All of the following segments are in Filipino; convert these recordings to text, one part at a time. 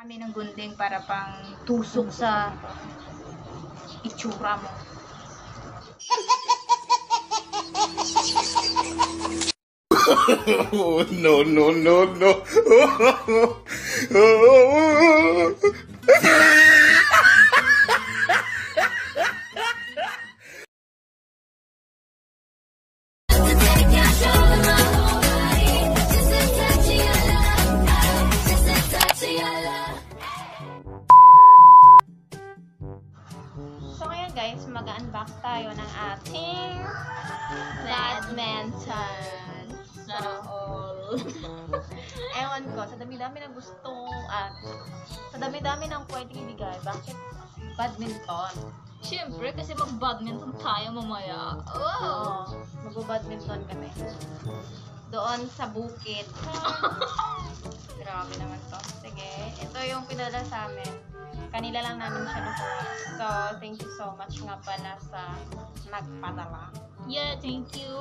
Kami ng gunting para pang tusok sa itsura mo. No, no, no, no. So ngayon guys, mag-unbox tayo ng ating badminton. Sana all. Ewan ko, sa dami-dami ng gusto, sa dami-dami ng pwedeng ibigay, bakit badminton? Siyempre, kasi mag-badminton tayo mamaya. Oo, mag-badminton kami. Doon sa bukid. Grabe naman to. Sige, ito yung pinadala sa amin. Kanila lang namin siya nakuha. So, thank you so much nga pala sa nagpadala. Yeah, thank you.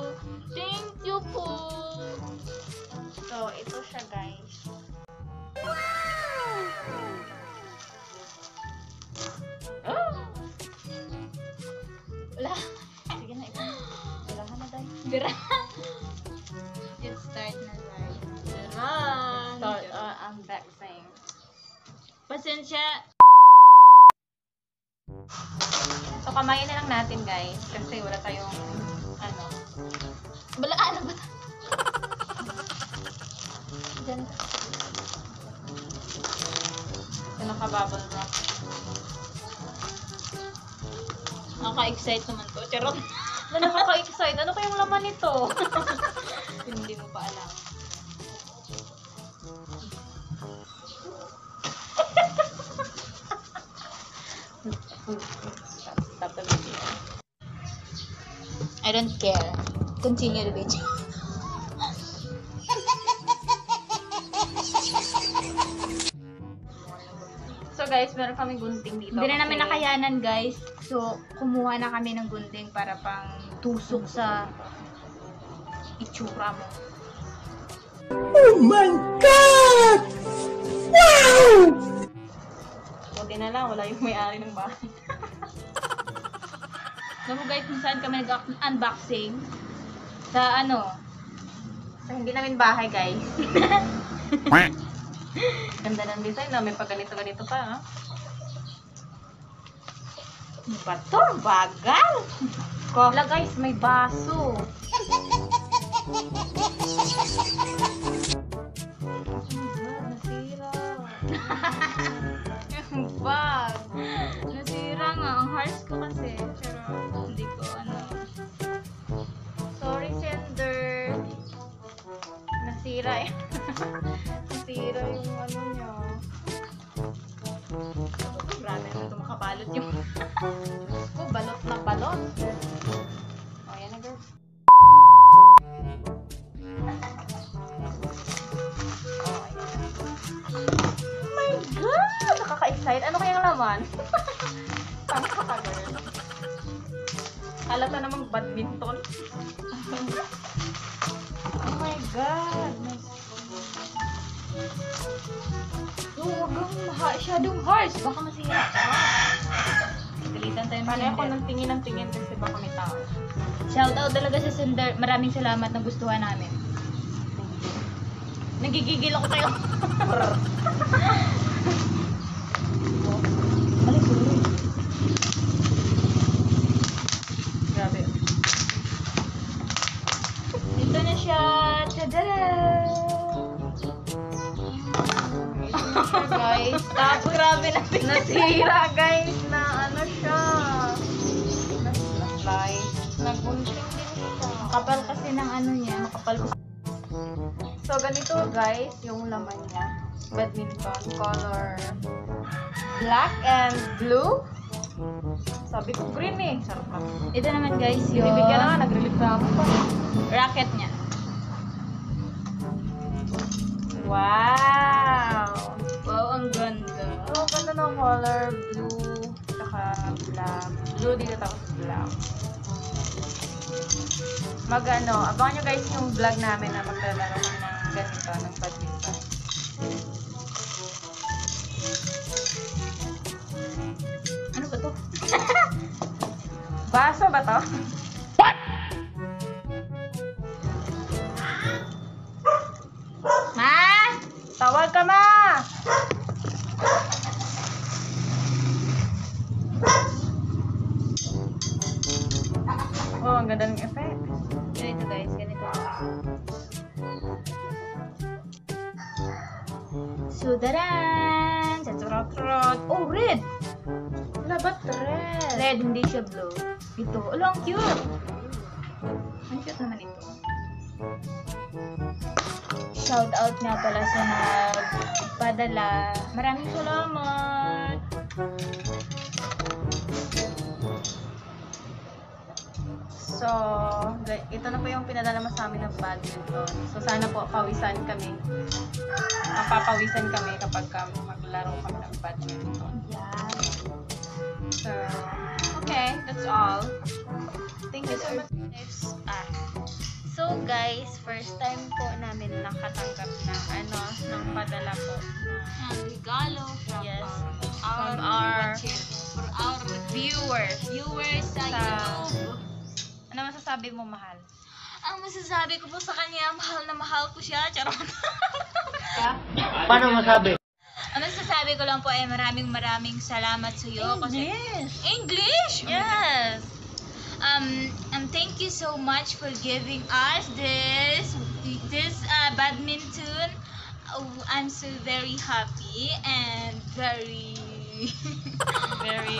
Thank you po. So, ito siya guys. Wala. Sige na, ito. Wala ka na dahil. Bira. Let's start na guys. Bira. Start unboxing. Pasensya. So, kamayin na lang natin guys. Kasi wala tayong, Balaan ba? Diyan. Ito naka-bubble wrap. Nakaka-excite naman to. Charot. Nakaka-excite. Ano kayong laman nito? Hindi mo pa alam. Stop the video. I don't care. Continue the video. So guys, meron kaming gunting dito. Hindi na namin kasi- nakayanan, guys. So, kumuha na kami ng gunting para pang tusok sa itsura mo. Oh my God! Wow! Huwag na lang, wala yung may-ari ng bahay. Alam mo guys, kung saan kami nag-unboxing? Sa sa hindi namin bahay guys. Ganda ng design, no? May pagganito-ganito pa, ha? Ano ba to? Bagal! Wala guys, may baso. Nasira. Yung bag. Nasira nga. Ang hearts ko kasi. Pero hindi ko Sorry, sender. Nasira eh. Nasira yung niya. Grabe naman ito makabalot yung balot na balot. O, yan na girl. Oh my God! Nakaka-excite. Ano kayang laman? Tangka ka girl. Halata namang badminton. Oh my God! Huwag kang masyadong hearts. Baka masira ka. Pilitan tayo. Paano ako nang tingin ng tingin kasi baka may tao. Shoutout talaga sa sender. Maraming salamat na gustuhan namin. Nagigigil ako tayo. Grabe. Ito na siya. Tada! Guys, tapos Grabe na. nasira guys na siya. Nagunting din siya. Kapal kasi ng niya. Makapal ko. So, ganito guys, yung laman niya. Badminton color black and blue. Sabi ko green eh. Sarap lang. Ito naman guys yung Bibigyan na nga, nag-relief na ako pa. racket niya. Wow! Wow, ang ganda. So, ganda ng color, blue, saka black. Blue dito tapos black. Abangan nyo guys yung vlog namin na maglalaro ng ganito, ng badminton. Baso ba to? Ma! Tawag ka, ma! Oh, ang ganda ng effect. Ganito guys, ganito. Sudaran! Chaturot-turot! Oh, red! Wala ba't red? Red, hindi siya blue. Ito. Ala, ang cute! Ang cute naman ito. Shout out nga pala sa nagpadala. Maraming salamat! So, ito na po yung pinadala mo sa amin ng badminton. So, sana po pawisan kami. Mapapawisan kami kapag maglaro kami ng badminton. Yeah. So, okay, that's all. Thank you so much. So guys, first time po namin nakatanggap ng ng padala po. Regalo from Yes. our, From our for our viewers. viewers sa Sa- YouTube. Ano masasabi mo, mahal? Ang masasabi ko po sa kanya, mahal na mahal ko siya. Charot. Paano masabi? Ang masasabi ko lang po ay maraming salamat sa iyo. English? Yes. Thank you so much for giving us this badminton. Oh, I'm so very happy and very Very.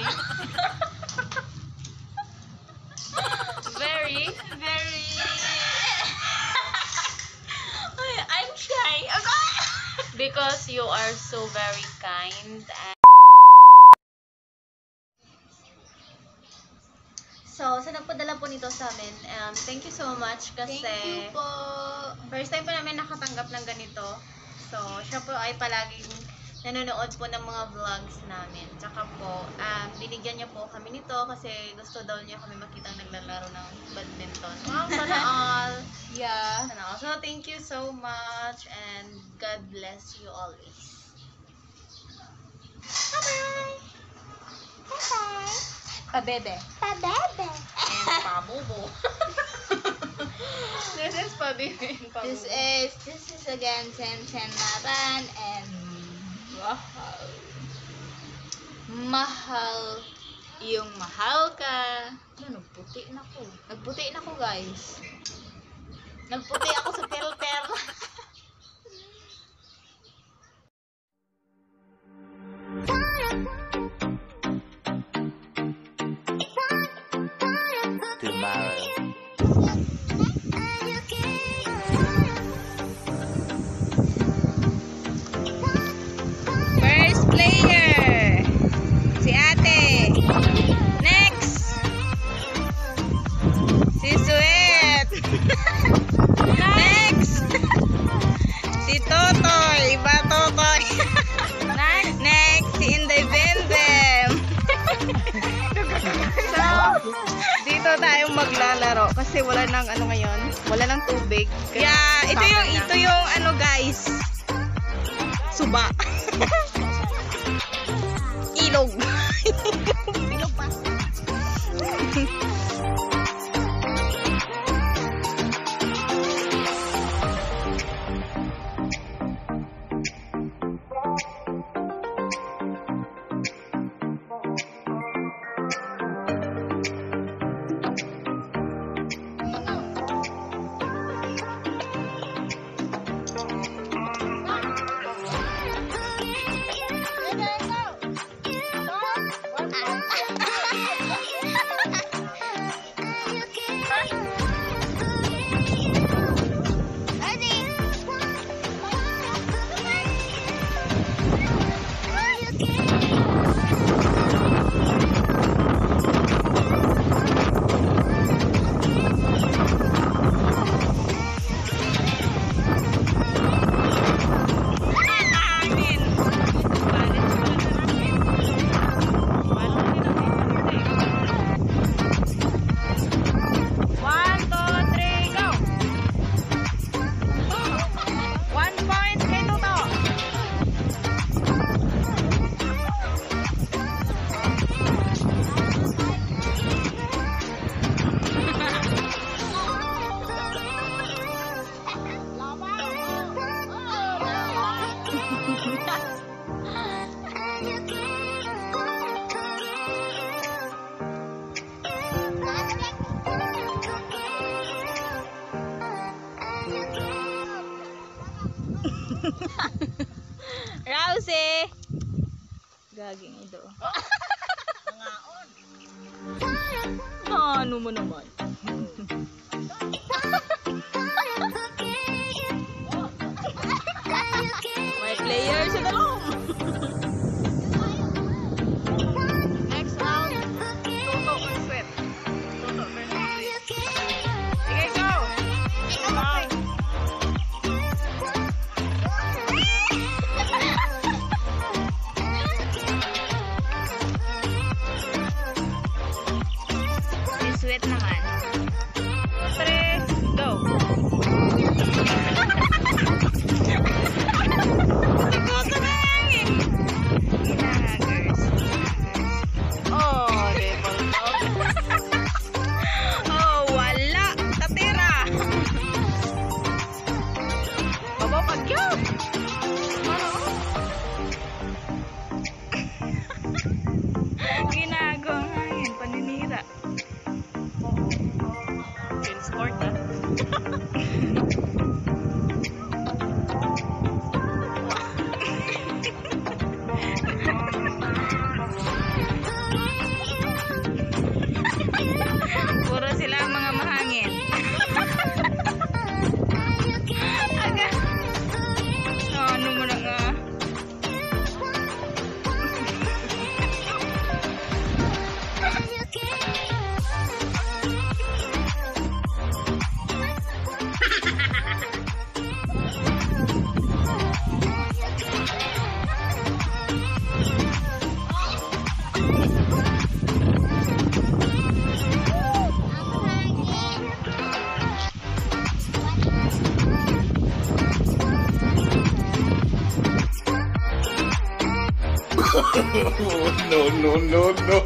Very. very I'm shy. Because you are so very kind and So, sa nagpadala po nito sa amin, thank you so much kasi Thank you po. first time po namin nakatanggap ng ganito. So, siya po ay palaging nanonood po ng mga vlogs namin. Tsaka po, binigyan niya po kami nito kasi gusto daw niya kami makitang naglalaro ng badminton. Wow, sana all! Yeah. Sana all. So, thank you so much and God bless you always. Bye-bye! Bye-bye! pabebe. Pa-bebe! And pabubo. This is pabibo and pabubo. This is again Sen Laban and mahal yung mahal ka. Nagputi na ko. Nagputi na ko, guys. Nagputi ako sa filter. Tomorrow. First player. Si ate. Next. Si Suet. Next. Si Totoy. Iba Totoy. Next. Si Inday Bendem. So, dito tayo maglalaro kasi wala nang ngayon. Wala nang tubig. Yeah, ito yung guys. Suba. Ilog. Ilog pa. Gaging ito. Ano mo naman? May player sa loob. Next round, Toto or Sweat. Toto versus Sweet. Sige, go! Round. Si Sweet naman. 3, go! Ginagers. Oh, rebel dog. Oh, wala. Tatira. Baba pagyan. Ginagawa nga yun, paninira. Chill sport, ah. Puro sila ang mga mahangin. Aga. Ano mo na nga? No, no, no, no.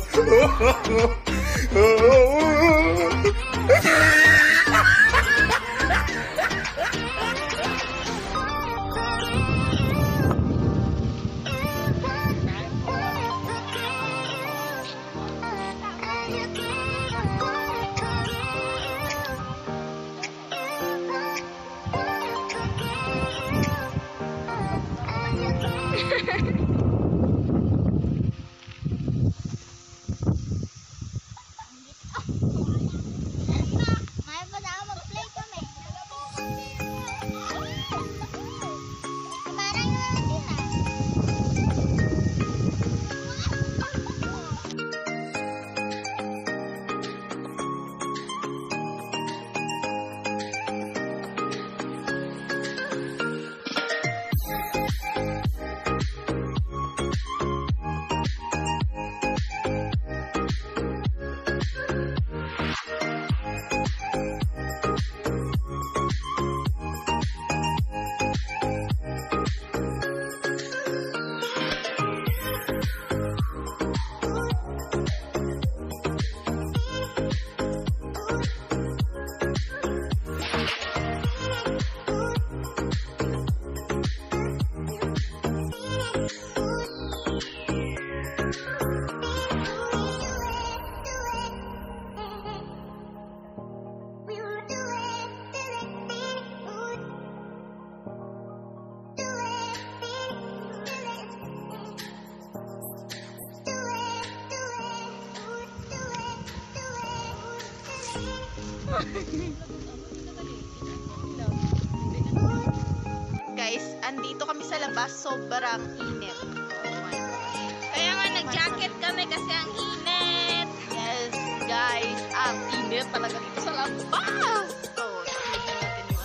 Guys, andito kami sa labas, sobrang init. Oh my gosh. Kaya nga nag-jacket kami kasi ang init. Yes, guys, ang init talaga dito sa labas. Oh, tignan natin yung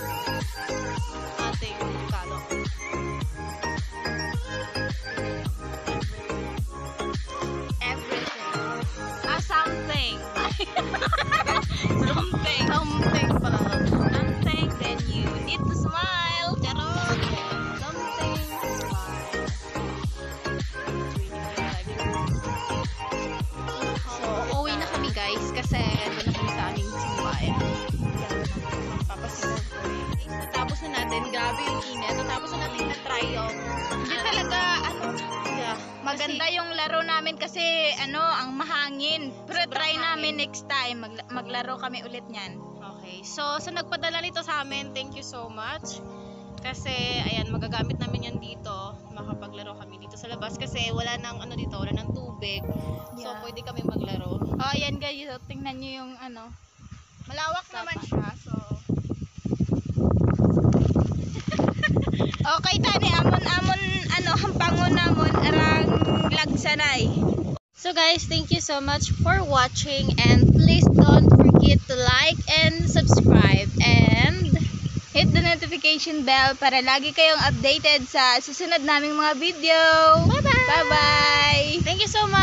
ating kalo. Everything. Something. Something. Something pala. Something. Then you need to smile. Charot. Something. So, uwi na kami guys kasi doon na kami sa aming simbahan. Papasimul ko eh. Natapos na natin. Grabe yung init. Natapos na natin na-try yung hindi talaga, yeah. Maganda yung laro namin kasi ang mahangin. Pero Sobrang try hangin. namin next time. Maglaro kami ulit niyan. Okay. So, sa nagpadala nito sa amin, thank you so much. Kasi, ayan, magagamit namin yan dito. Makapaglaro kami dito sa labas. Kasi wala nang ano dito, wala nang tubig. So, Yeah. pwede kami maglaro. Oh, ayan guys, so, tingnan nyo yung ano. Malawak naman siya, so. Okay, tani, amon, ano, hampangon namon, arang lagsanay. So guys, thank you so much for watching. And please don't forget to like and subscribe. And Hit the notification bell para lagi kayong updated sa susunod naming mga video. Bye-bye! thank you so much.